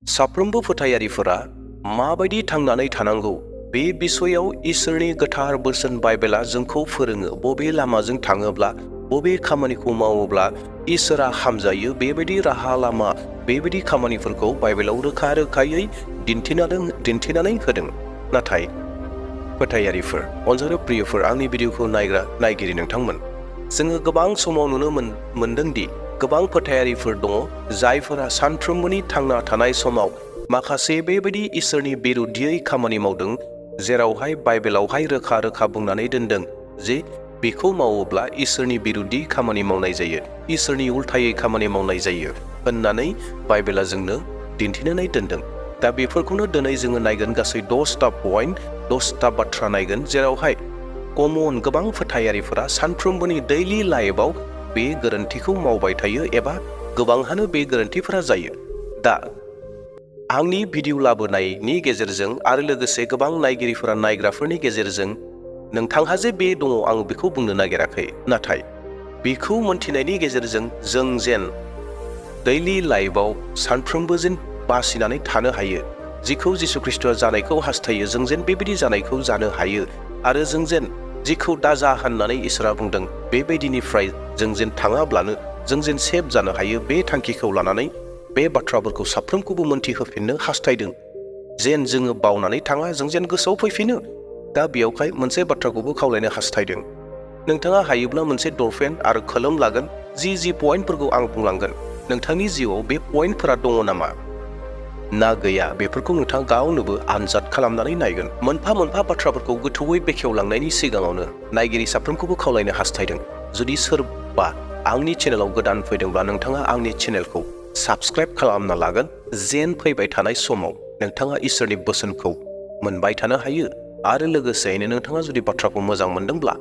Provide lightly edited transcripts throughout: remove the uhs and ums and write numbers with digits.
साफ्रोमबो फोथायारिफोरा माबायदि थांनानै थानांगौ बे बिसयाव इसोरनि गोथार बोसोन बाइबेला जोंखौ फोरोङो। बबे लामाजों थाङोब्ला बबे खामानिखौ मावोब्ला इसोरा हामजायो बेबायदि राहा लामा बेबायदि खामानिफोरखौ बाइबेलाव रोखा रोखायै दिन्थिनानै होदों। नाथाय फोथायारिफोर, अनजालु प्रियफोर, आंनि भिडिअखौ नायगिरि नोंथांमोन, जोङो गोबां समाव नुनो मोनदोंदि गोबां फोथायारिफोर दङ जायफोरा सानफ्रोमबोनि थांना थानाय समाव माखासे बेबायदि इसोरनि बेरेदियै खामानि मावदों, जेरावहाय बाइबेलावहाय रोखा रोखा बुंनानै दोनदों जे बेखौ मावोब्ला इसोरनि बेरेदि खामानि मावनाय जायो, इसोरनि उल्थायै खामानि मावनाय जायो होननानै बाइबेला जोंनो दिन्थिनानै दोनदों। दा बेफोरखौनो दिनै जोङो नायगोन, गासै 10टा बाथ्रा नायगोन, जेरावहाय कमन गोबां फोथायारिफोरा सानफ्रोमबोनि दैलि लाइफआव बे गोरोन्थिखौ मावबाय थायो एबा गोबांहानो बे गोरोन्थिफोरा जायो। दा आंनि भिडिअ लाबोनायनि गेजेरजों आरो लोगोसे गोबां नायगिरिफोरा नायग्राफोरनि गेजेरजों नोंथांहा जे बे दङ आं बेखौ बुंनो नागिराखै, नाथाय बेखौ मोनथिनायनि गेजेरजों जों जेन दैलि लाइफआव सानफ्रोमबो जेन बासिनानै थानो हायो, जिखौ जिसु ख्रिस्ट'आ जानायखौ हास्थायो जों जेन बेबायदि जानायखौ जानो हायो, आरो जों जेन जिखौ दाजा होननानै इसोरा बुंदों बेबायदिनिफ्राय जों जेन थाङाब्लानो जों जेन सेभ जानो हायो, बे थांखिखौ लानानै बे बाथ्राफोरखौ साफ्रोमखौबो मोनथिहोफिननो हास्थायदों। जेन जोङो बावनानै थाङा, जों जेन गोसोआव फैफिनो। दा बेयावहाय मोनसे बाथ्राखौबो खावलायनो हास्थायदों। नोंथाङा हायोब्ला मोनसे दरपेन आरो कलम लागोन, जि पइन्टफोरखौ आं बुंलांगोन नोंथांनि जिउआव बे पइन्टफोरा दङ नामा ना गैया बेफोरखौ नोंथाङा गावनोबो आनजाद खालामनानै नायगोन। मोनफा मोनफा बाथ्राफोरखौ गोथौयै बेखेवलांनायनि सिगाङावनो नायगिरि साफ्रोमखौबो खावलायनो हास्थायदों, जुदि सोरबा आंनि चेनेलाव गोदान फैदोंब्ला नोंथाङा आंनि चेनेलखौ साबस्क्राइब खालामना लागोन, जेन फैबाय थानाय समाव नोंथाङा इसोरनि बोसोनखौ मोनबाय थानो हायो। आरो लोगोसेयैनो नोंथाङा जुदि बाथ्राखौ मोजां मोनदोंब्ला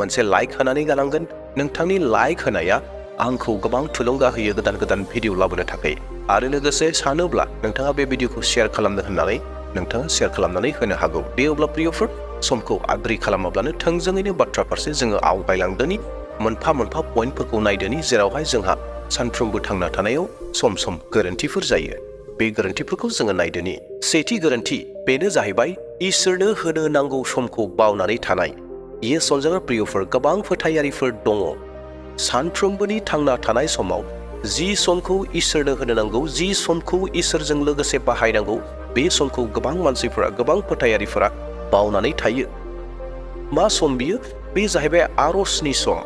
मोनसे लाइक होनानै गालांगोन। नोंथांनि लाइक होनाया आंखौ गोबां थुलुंगा होयो गोदान गोदान भिडिअ लाबोनो थाखाय। आरो लोगोसे सानोब्ला नोंथाङा बे भिडिअखौ शेयार खालामनो होननानै नोंथाङा शेयार खालामनानै होनो हागौ। दे अब्ला प्रियफोर, समखौ आद्रि खालामाब्लानो थोंजोङैनो बाथ्रा फारसे जोङो आवगायलांदोनि, मोनफा मोनफा पइन्टफोरखौ नायदोनि, जेरावहाय जोंहा सानफ्रोमबो थांना थानायाव सम सम गोरोन्थिफोर जायो। बे गोरोन्थिफोरखौ जोङो नायदोनि। सेथि गोरोन्थि बेनो जाहैबाय इसोरनो होनो नांगौ समखौ बावनानै थानाय। येस अनजाग्रा प्रियफोर, गोबां फोथायारिफोर दङ सानफ्रोमबोनि थांना थानाय समाव जि समखौ इसोरनो होनो नांगौ, जि समखौ इसोरजों लोगोसे बाहायनांगौ, बे समखौ गोबां मानसिफोरा, गोबां फोथायारिफोरा बावनानै थायो। मा सम बियो? बे जाहैबाय आरजनि सम,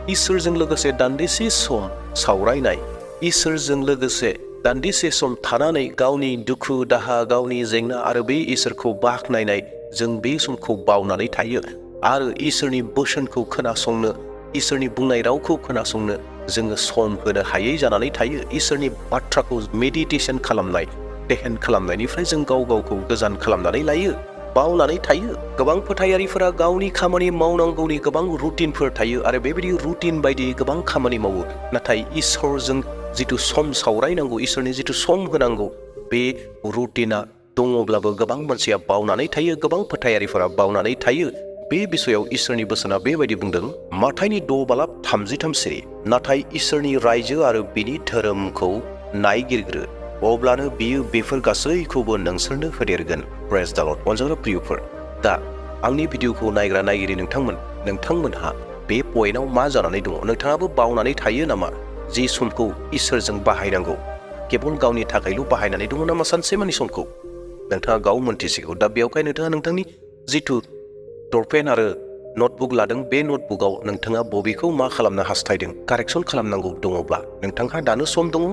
इसोरजों लोगोसे दान्दिसे सम सावरायनाय, इसोरजों लोगोसे दान्दिसे सम थानानै गावनि दुखु दाहा, गावनि जेंना आरो बे इसोरखौ बाख्नायनाय, जों बे समखौ बावनानै थायो। आरो इसोरनि बोसोनखौ खोनासंनो, इसोरनि बुंनाय रावखौ खोनासंनो जोङो सम होनो हायै जानानै थायो। इसोरनि बाथ्राखौ मेडिटेसन खालामनाय, ध्यान खालामनायनिफ्राय जों गावखौ गोजान खालामनानै लायो, बावनानै थायो। गोबां फोथायारिफोरा गावनि खामानि मावनांगौनि गोबां रुटिनफोर थायो आरो बेबायदि रुटिन बायदि गोबां खामानि मावो, नाथाय इसोरजों जिथु सम सावरायनांगौ, इसोरनि जिथु सम होनांगौ, बे रुटिना दङब्लाबो गोबां मानसिया बावनानै थायो, गोबां फोथायारिफोरा बावनानै थायो। बे बिसयाव इसोरनि बोसोना बेबायदि बुंदों, माथाइनि 6:33 सिरि, नाथाय इसोरनि रायजो आरो बिनि धोरोमखौ नायगिरग्रो, अब्लानो बियो बेफोर गासैखौबो नोंसोरनो होदेरगोन। प्रेज द लर्ड। अनजाग्रा प्रियफोर, दा आंनि भिडिअखौ नायग्रा नायगिरि नोंथांमोनहा बे पइन्टआव मा जानानै दङ? नोंथाङाबो बावनानै थायो नामा? जि समखौ इसोरजों बाहायनांगौ, केबल गावनि थाखायल' बाहायनानै दङ नामा सानसेमानि समखौ? नोंथाङा गाव मोनथिसिगौ। दा बेयावहाय नोंथाङा नोंथांनि जिथु दरपेन आरो नटबुक लादों, बे नटबुकआव नोंथाङा बबेखौ मा खालामनो हास्थायदों, कारेक्सन खालामनांगौ दङब्ला नोंथांहा दानो सम दङ।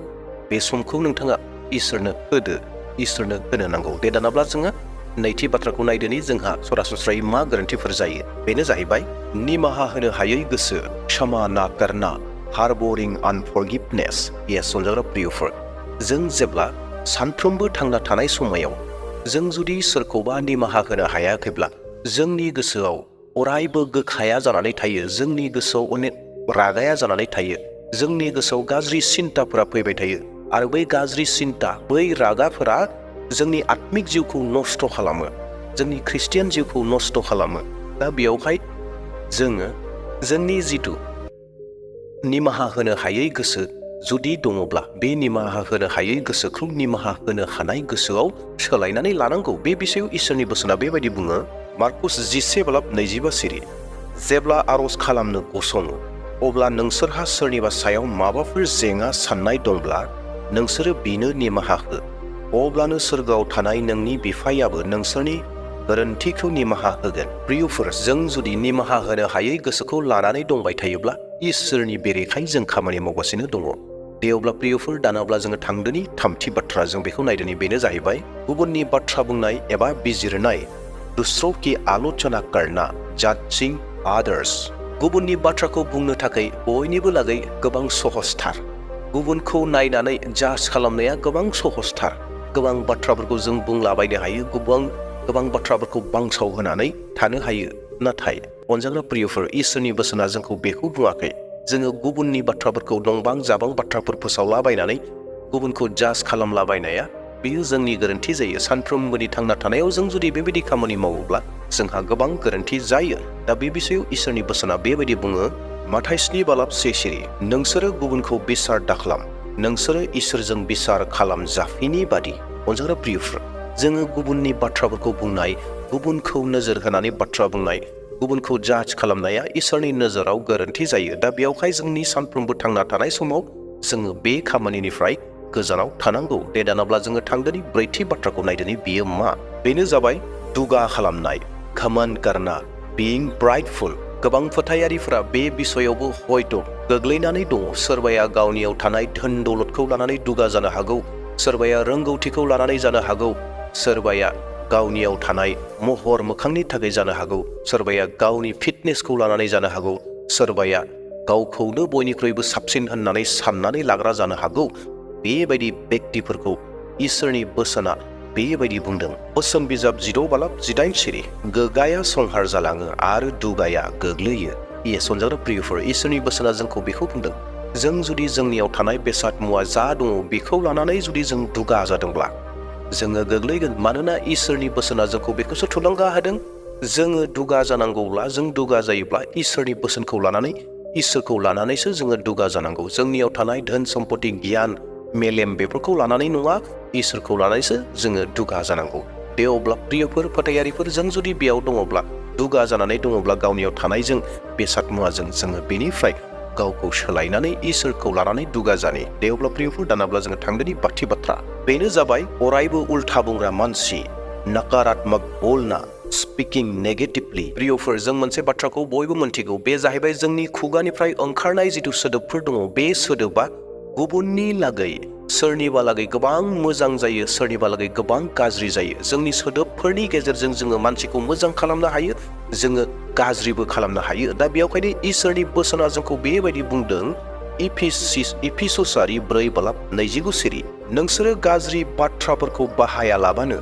बे समखौ नोंथाङा इसोरनो होदो, इसोरनो होनो नांगौ। दे दानाब्ला जोङो नैथि बाथ्राखौ नायदोनि, जोंहा सरासनस्रायै मा गोरोन्थिफोर जायो। बेनो जाहैबाय निमाहा होनो हायै गोसो, क्षमा ना करना, हार्बरिं अनफरगिभनेस। येस अनजाग्रा प्रियफोर, जों जेब्ला सानफ्रोमबो थांना थानाय समायाव जों जुदि सोरखौबा निमाहा होनो हायाखैब्ला जोंनि गोसोआव अरायबो गोखाया जानानै थायो, जोंनि गोसोआव अनेक रागाया जानानै थायो, जोंनि गोसोआव गाज्रि सिन्ताफोरा फैबाय थायो। आरो बै गाज्रि सिन्ता, बै रागाफोरा जोंनि आत्मिक जिउखौ नस्थ' खालामो, जोंनि ख्रिस्टियान जिउखौ नस्थ' खालामो। दा बेयावहाय जोङो जोंनि जिथु निमाहा होनो हायै गोसो, जुदि दङब्ला बे निमाहा होनो हायै गोसोखौ निमाहा होनो हानाय गोसोआव सोलायनानै लानांगौ। बे बिसयाव इसोरनि बोसोना बेबायदि बुङो, मार्कुस 10:22 सिरि, जेब्ला आरज खालामनो गसङो अब्ला नोंसोरहा सोरनिबा सायाव माबाफोर जेंना साननाय दंब्ला नोंसोरो बिनो निमाहा हो, अब्लानो सोरगोआव थानाय नोंनि बिफायाबो नोंसोरनि गोरोन्थिखौ निमाहा होगोन। प्रियफोर, जों जुदि निमाहा होनो हायै गोसोखौ लानानै दंबाय थायोब्ला इसोरनि बेरेखायै जों खामानि मावगासिनो दङ। दे अब्ला प्रियफोर, दानाब्ला जोङो थांदोनि थामथि बाथ्रा जों बेखौ नायदोनि, बेनो जाहैबाय गुबुननि बाथ्रा बुंनाय एबा बिजिरनाय। दूसरों की आलोचना करना, जजिंग आदर्स। गुबुननि बाथ्राखौ बुंनो थाखाय बयनिबो लागै गोबां सहजथार। गुबुनखौ नायनानै जाज खालामनाया गोबां सहजथार। गोबां बाथ्राफोरखौ जों बुंलाबायनो हायो, गोबां बाथ्राफोरखौ बांसाव होनानै थानो हायो। नाथाय अनजाग्रा प्रियफोर, इसोरनि बोसोना जोंखौ बेखौ बुङाखै। जोङो गुबुननि बाथ्राफोरखौ नंबां जाबां बाथ्राफोर फोसावलाबायनानै गुबुनखौ जाज खालामलाबायनाया बेयो जोंनि गोरोन्थि जायो। सानफ्रोमबोनि थांना थानायाव जों जुदि बेबायदि खामानि मावोब्ला जोंहा गोबां गोरोन्थि जायो। दा बे बिसयाव इसोरनि बोसोना बेबायदि बुङो, माथाय 7:6 सिरि, नोंसोरो गुबुनखौ बिसार दाखालाम, नोंसोरो इसोरजों बिसार खालामजाफिनि बादि। अनजाग्रा प्रियफोर, जोङो गुबुननि बाथ्राफोरखौ बुंनाय, गुबुनखौ नोजोर होनानै बाथ्रा बुंनाय, गुबुनखौ जाज खालामनाया इसोरनि नोजोराव गोरोन्थि जायो। दा बेयावहाय जोंनि सानफ्रोमबो थांना थानाय समाव जोङो बे खामानिनिफ्राय गोजानाव थानांगौ। दे दानाब्ला जोङो थांदोनि ब्रैथि बाथ्राखौ नायदोनि, बेयो मा? बेनो जाबाय दुगा खालामनाय, घमंड करना, बीइंग प्राइडफुल। गोबां फोथायारिफोरा बे बिसयावबो हयथ' गोग्लैनानै दङ। सोरबाया गावनियाव थानाय धोन दौलतखौ लानानै दुगा जानो हागौ, सोरबाया रोंगौथिखौ लानानै जानो हागौ, सोरबाया गावनियाव थानाय महर मोखांनि थाखाय जानो हागौ, सोरबाया गावनि फिटनेसखौ लानानै जानो हागौ, सोरबाया गावखौनो बयनिख्रुइबो साबसिन होननानै साननानै लाग्रा जानो हागौ। बेबायदि बेक्तिफोरखौ इसोरनि बोसोना बेबायदि बुंदों। बोसोन बिजाब 10:8 सिरि, गोगाया संहार जालाङो आरो दुगाया गोग्लैयो। अनजाग्रा प्रियफोर, इसोरनि बोसोना जोंखौ बेखौ बुंदों। जों जुदि जोंनियाव थानाय बेसाद मुवा जा दङ बेखौ लानानै जुदि जों दुगा जादोंब्ला जोङो गोग्लैगोन। मानोना इसोरनि बोसोना जोंखौ बेखौसो थुलुंगा होदों। जोङो दुगा जानांगौब्ला, जों दुगा जायोब्ला इसोरनि बोसोनखौ लानानै, इसोरखौ लानानैसो जोङो दुगा जानांगौ। जोंनियाव थानाय धोन सम्पति, गियान, मेलेम बेफोरखौ लानानै नङा, इसोरखौ लानानैसो जोङो दुगा जानांगौ। दे अब्ला प्रियफोर, फोथायारिफोर, जों जुदि बेयाव दङब्ला, दुगा जानानै दङब्ला गावनियाव थानायजों, बेसाद मुवाजों जोङो बेनिफ्राय गावखौ सोलायनानै इसोरखौ लानानै दुगा जानि। दे अब्ला प्रियफोर, दानाब्ला जोङो थांदोनि बाथि बाथ्रा, बेनो जाबाय अरायबो उल्था बुंग्रा मानसि, नकारात्मक बोलना, स्पिकिं नेगेटिभलि। प्रियफोर, जों मोनसे बाथ्राखौ बयबो मोनथिगौ, बे जाहैबाय जोंनि खुगानिफ्राय ओंखारनाय जिथु सोदोबफोर दङ, बे सोदोबा गुबुननि लागै, सोरनिबा लागै गोबां मोजां जायो, सोरनिबा लागै गोबां गाज्रि जायो। जोंनि सोदोबफोरनि गेजेरजों जोङो मानसिखौ मोजां खालामनो हायो, जोङो गाज्रिबो खालामनो हायो। दा बेयावखायनो इसोरनि बोसोना जोंखौ बेबायदि बुंदों, इफिसुसारि 4:29 सिरि, नोंसोरो गाज्रि बाथ्राफोरखौ बाहायालाबानो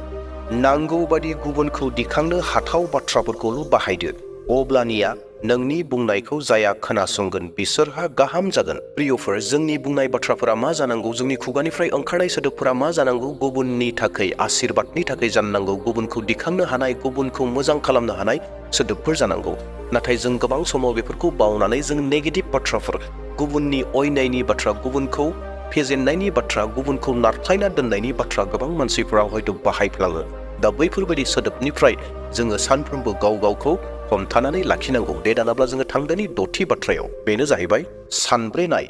नांगौ बादि गुबुनखौ दिखांनो हाथाव बाथ्राफोरखौल' बाहायदो, अब्लानिया नोंनि बुंनायखौ जाया खोनासंगोन बिसोरहा गाहाम जागोन। प्रियफोर, जोंनि बुंनाय बाथ्राफोरा मा जानांगौ, जोंनि खुगानिफ्राय ओंखारनाय सोदोबफोरा मा जानांगौ? गुबुननि थाखाय, आशीर्बादनि थाखाय जानांगौ, गुबुनखौ दिखांनो हानाय, गुबुनखौ मोजां खालामनो हानाय सोदोबफोर जानांगौ। नाथाय जों गोबां समाव बेफोरखौ बावनानै जों नेगेटिभ बाथ्राफोर, गुबुननि अयनायनि बाथ्रा, गुबुनखौ फेजेननायनि बाथ्रा, गुबुनखौ नारख्लायना दोननायनि बाथ्रा गोबां मानसिफोरा हयथ' बाहायफ्लाङो। दा बैफोरबायदि सोदोबनिफ्राय जोङो सानफ्रोमबो गाव गावखौ हमथानानै लाखिनांगौ। दे दानाब्ला जोङो थांदोनि दथि बाथ्रायाव, बेनो जाहैबाय सानब्रेनाय,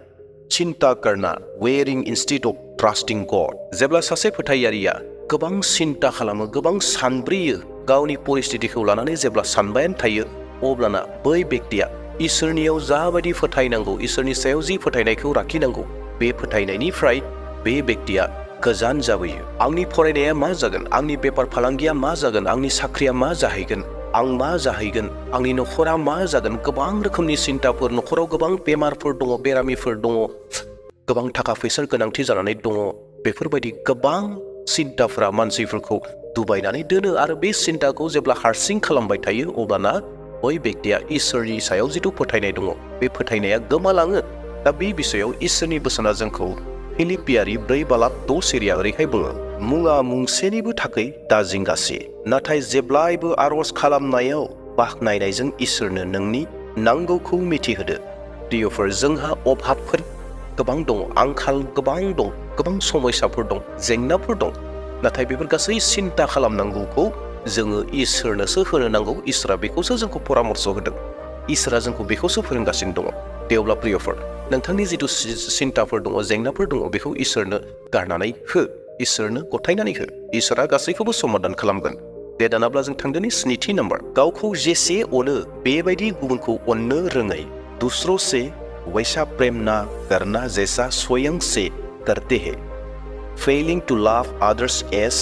चिन्ता करना, वेरिं इनस्टेड अफ ट्रास्टिं गड। जेब्ला सासे फोथायारिया गोबां सिन्ता खालामो, गोबां सानब्रेयो, गावनि परिस्थितिखौ लानानै जेब्ला सानबायानो थायो, अब्लाना बै बेक्तिया इसोरनियाव जाबायदि फोथायनांगौ, इसोरनि सायाव जि फोथायनायखौ लाखिनांगौ, बे फोथायनायनिफ्राय बे बेक्तिया गोजान जाबोयो। आंनि फरायनाया मा जागोन, आंनि बेफार फालांगिया मा जागोन, आंनि साख्रिया मा जाहैगोन, आं मा जाहैगोन, आंनि न'खरा मा जागोन, गोबां रोखोमनि सिन्ताफोर, न'खराव गोबां बेमारफोर दङ, बेरामिफोर दङ, गोबां थाखा फैसा गोनांथि जानानै दङ। बेफोरबायदि गोबां सिन्ताफोरा मानसिफोरखौ दुबायनानै दोनो आरो बे सिन्ताखौ जेब्ला हारसिं खालामबाय थायो, अब्लाना बै बेक्तिया इसोरनि सायाव जिथु फोथायनाय दङ, बे फोथायनाया गोमालाङो। दा बे बिसयाव इसोरनि बोसोना जोंखौ फिलिपियारि 4:6 सिरिया ओरैहाय बुङो, मुङा मुंसेनिबो थाखै दा जिंगासि, नाथाय जेब्लायबो आरज खालामनायाव बाख्नायनायजों इसोरनो नोंनि नांगौखौ मिथिहोदो। प्रियफोर, जोंहा अभाबफोर, गोबां दङ, आंखाल गोबां दं, गोबां समस्याफोर दं, जेंनाफोर दं। नाथाय बेफोर गासै सिन्ता खालामनांगौखौ जोङो इसोरनोसो होनो नांगौ। इसोरा बेखौसो जोंखौ परामर्श होदों। इसोरा जोंखौ बेखौसो फोरोंगासिनो दङ। दे अब्ला प्रियफोर, नोंथांनि जिथु सिन्ताफोर दङ, जेंनाफोर दङ, बेखौ इसोरनो गारनानै हो, इसोरनो गथायनानै हो। इसोरा गासैखौबो समाधान खालामगोन। दे दानाब्ला जों थांदोनि 7थि नाम्बार, गावखौ जेसे अनो बेबायदि गुबुनखौ अननो रोङै। दूसरों से वैसा प्रेम ना करना जैसा स्वयं से करते हैं। Failing to love others as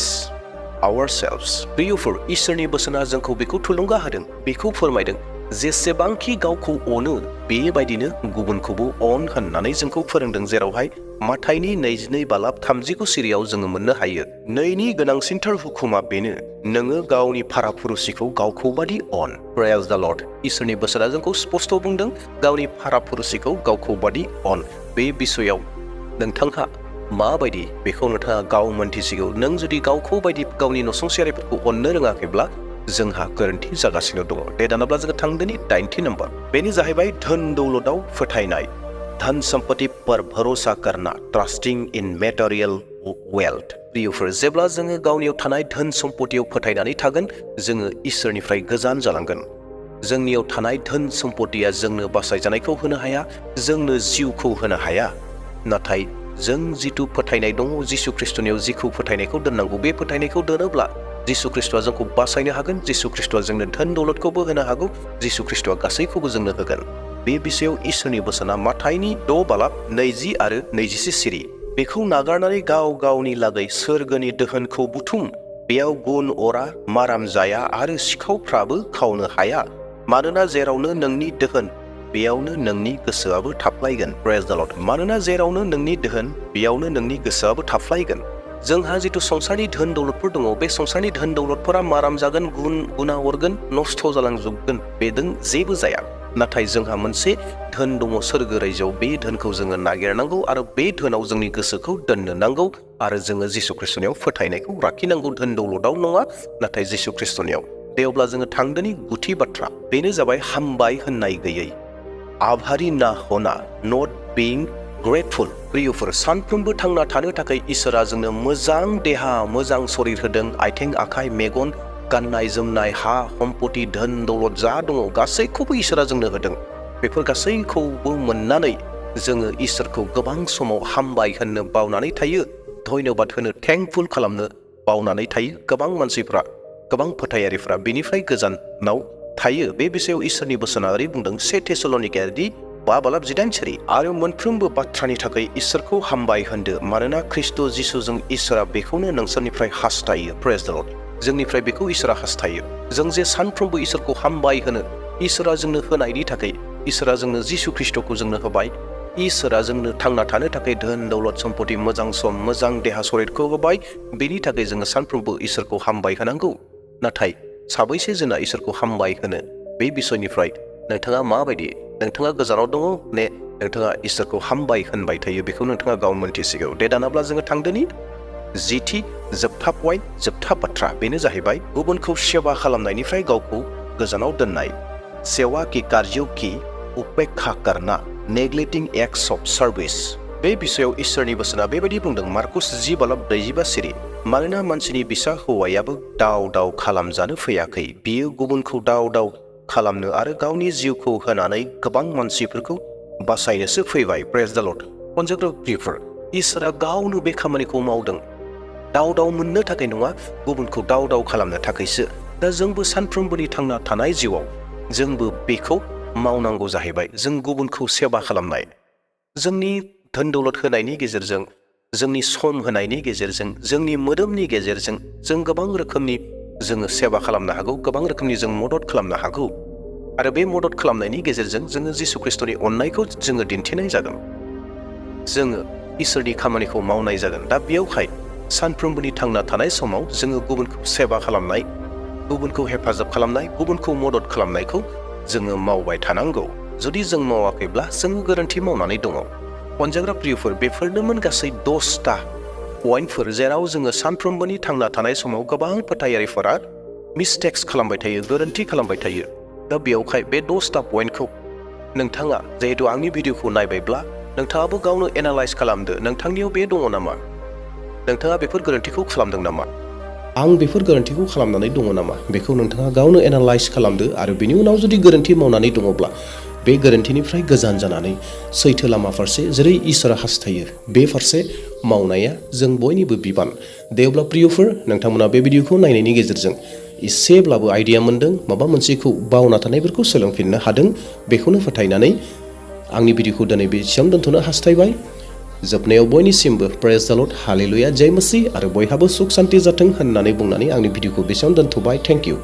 ourselves. प्रियफोर, इसोरनि बोसोना जोंखौ बेखौ थुलुंगा होदों, बेखौ फोरमायदों, जेसेबांखि गावखौ अनो बेबायदिनो गुबुनखौबो अन होननानै जोंखौ फोरोंदों। जेरावहाय माथाइनि 22:30 सिरियाव जोङो मोननो हायो। नैनि गोनांसिनथार हुकुमा बेनो, नोङो गावनि फारापुरुसिखौ गावखौ बादि अन। प्रेज द लर्ड। इसोरनि बोसोना जोंखौ स्पष्ट बुंदों, गावनि फारापुरुसिखौ गावखौ बादि अन। बे बिसयाव नोंथांहा माबायदि बेखौ नोंथाङा गाव मोनथिसिगौ। नों जुदि गावखौ बायदि गावनि नसुंसेयारिफोरखौ अननो रोङाखैब्ला जोंहा गोरोन्थि जागासिनो दङ। दे दानाब्ला जोङो थांदोनि 8थि नाम्बार, बेनो जाहैबाय धोन दौलताव फोथायनाय। धन सम्पत्ति पर भरोसा करना, ट्रास्टिं इन मेटेरियल वेल्थ। प्रियफोर, जेब्ला जोङो गावनियाव थानाय धोन सम्पत्तियाव फोथायनानै थागोन, जोङो इसोरनिफ्राय गोजान जालांगोन। जोंनियाव थानाय धोन सम्पत्तिया जोंनो बासायजानायखौ होनो हाया, जोंनो जिउखौ होनो हाया। नाथाय जों जिथु फोथायनाय दङ, जिसु ख्रिस्टनियाव जिखौ फोथायनायखौ दोननांगौ, बे फोथायनायखौ दोनोब्ला जिसु ख्रिस्टआ जोंखौ बासायनो हागोन। जिसु ख्रिस्टआ जोंनो धोन दौलतखौबो होनो हागौ। जिसु ख्रिस्टआ गासैखौबो जोंनो होगोन। बे बिषयाव इसोरनि बोसोना माथाइनि 6:20 आरो 21 सिरि। बेखौ नागारनानै गाव गावनि लागै सोरगोनि दोहोनखौ बुथुम, बेयाव गुन अरा, माराम जाया आरो सिखावफ्राबो खावनो हाया। मानोना जेरावनो नोंनि दोहोन, बेयावनो नोंनि गोसोआबो थाफ्लायगोन। प्रेज द लर्ड। मानोना जेरावनो नोंनि दोहोन, बेयावनो नोंनि गोसोआबो थाफ्लायगोन। जोंहा जिथु संसारनि धोन दौलतफोर दङ, बे संसारनि धोन दौलतफोरा माराम जागोन, गुना अरगोन, नस्थ' जालांजोबगोन, बेजों जेबो जाया। नाथाय जोंहा मोनसे धोन दङ सोरगो रायजोआव। बे धोनखौ जोङो नागिरनांगौ आरो बे धोनाव जोंनि गोसोखौ दोननो नांगौ आरो जोङो जिसु ख्रिस्टनियाव फोथायनायखौ लाखिनांगौ। धोन दौलताव नङा, नाथाय जिसु ख्रिस्टनियाव। दे अब्ला जोङो थांदोनि 9थि बाथ्रा, बेनो जाबाय हामबाय होननाय गैयै। आभारि ना होना, नट बिं ग्रेटफुल। प्रियफोर, सानफ्रोमबो थांना थानो थाखाय इसोरा जोंनो मोजां देहा, मोजां शरीर होदों। आथिं, आखाइ, मेगन, गाननाय जोमनाय, हा, सम्पति, धोन दौलत जा दङ, गासैखौबो इसोरा जोंनो होदों। बेफोर गासैखौबो मोननानै जोङो इसोरखौ गोबां समाव हामबाय होननो बावनानै थायो, धन्यबाद होनो, थेंकफुल खालामनो बावनानै थायो। गोबां मानसिफ्रा, गोबां फोथायारिफ्रा बेनिफ्राय गोजानाव थायो। बे बिषयाव इसोरनि बोसोना ओरै बुंदों, 1 थेसलनिकायारि 5:19 आरो मोनफ्रोमबो बाथ्रानि थाखाय इसोरखौ हामबाय होनदो, मानोना ख्रिस्ट जिसुजों इसोरा बेखौनो नोंसोरनिफ्राय हास्थायो। प्रेज द लर्ड। जोंनिफ्राय बेखौ इसोरा हास्थायो। जों जे सानफ्रोमबो इसोरखौ हामबाय होनो, इसोरा जोंनो होनायनि थाखाय, इसोरा जोंनो जिसु ख्रिस्टखौ जोंनो होबाय। इसोरा जोंनो थांना थानो थाखाय धोन दौलत सम्पति, मोजां सम, मोजां देहा शरीरखौ होबाय। बेनि थाखाय जोङो सानफ्रोमबो इसोरखौ हामबाय होनांगौ। नाथाय साबैसे जोंना इसोरखौ हामबाय होनो? बे बिसयनिफ्राय नोंथाङा माबायदि? नोंथाङा गोजानाव दङ ने नोंथाङा इसोरखौ हामबाय होनबाय थायो? बेखौ नोंथाङा गाव मोनथिसिगौ। दे दानाब्ला जोङो थांदोनि 10थि जोबथा पइन्ट, जोबथा बाथ्रा, बेनो जाहैबाय गुबुनखौ सेवा खालामनायनिफ्राय गावखौ गोजानाव दोननाय। सेवा की कार्यों की उपेक्षा करना, नेग्लेक्टिंग एक्ट्स ऑफ सर्विस। बे बिषयाव इसोरनि बोसोना बेबायदि बुंदों, मार्कुस 10:45 सिरि। मानोना मानसिनि फिसा हौवायाबो दाव दाव खालामजानो फैयाखै, बियो गुबुनखौ दाव दाव खालामनो आरो गावनि जिउखौ होनानै गोबां मानसिफोरखौ बासायनोसो फैबाय। प्रेज द लर्ड। प्रियफोर, इसोरा गावनो बे खामानिखौ मावदों। दाव दाव मोननो थाखाय नङा, गुबुनखौ दाव दाव खालामनो थाखायसो। दा जोंबो सानफ्रोमबोनि थांना थानाय जिउआव जोंबो बेखौ मावनांगौ जाहैबाय। जों गुबुनखौ सेवा खालामनाय, जोंनि धोन दौलत होनायनि गेजेरजों, जोंनि सम होनायनि गेजेरजों, जोंनि मोदोमनि गेजेरजों जों गोबां रोखोमनि जोङो सेवा खालामनो हागौ, गोबां रोखोमनि जों मदद खालामनो हागौ। आरो बे मदद खालामनायनि गेजेरजों जोङो जिसु ख्रिस्टनि अननायखौ जोङो दिन्थिनाय जागोन। जोङो इसोरनि खामानिखौ मावनाय जागोन। दा बेयावहाय सानफ्रोमबोनि थांना थानाय समाव जोङो गुबुनखौ सेवा खालामनाय, गुबुनखौ हेफाजाब खालामनाय, गुबुनखौ मदद खालामनायखौ जोङो मावबाय थानांगौ। जुदि जों मावाखैब्ला जोङो गोरोन्थि मावनानै दङ। अनजाग्रा प्रियफोर, बेफोरनोमोन गासै 10टा पइन्टफोर, जेराव जोङो सानफ्रोमबोनि थांना थानाय समाव गोबां फोथायारिफोरा मिस्टेक्स खालामबाय थायो, गोरोन्थि खालामबाय थायो। दा बेयावहाय बे 10टा पइन्टखौ नोंथाङा जिहेतु आंनि भिडिअखौ नायबायब्ला नोंथाङाबो गावनो एनालाइज खालामदो नोंथांनियाव बे दङ नामा? नोंथाङा बेफोर गोरोन्थिखौ खालामदों नामा? आं बेफोर गोरोन्थिखौ खालामनानै दङ नामा? बेखौ नोंथाङा गावनो एनालाइज खालामदो आरो बेनि उनाव जुदि गोरोन्थि मावनानै दङब्ला बे गोरोन्थिनिफ्राय गोजान जानानै सैथो लामा फारसे जेरै इसोरा हास्थायो बे फारसे मावनाया जों बयनिबो बिबान। दे अब्ला प्रियफोर, नोंथांमोना बे भिडिअखौ नायनायनि गेजेरजों एसेब्लाबो आइडिया मोन्दों, माबा मोनसेखौ बावना थानायफोरखौ सोलोंफिननो हादों, बेखौनो फोथायनानै आंनि भिडिअखौ दिनै बेसेयावनो दोनथ'नो हास्थायबाय। जोबनायाव बयनिसिमबो प्रेज द लर्ड, हालेलुया, जय मसीह आरो बयहाबो सुख सान्ति जाथों होननानै बुंनानै आंनि भिडिअखौ बेसेयावनो दोनथ'बाय। Thank you.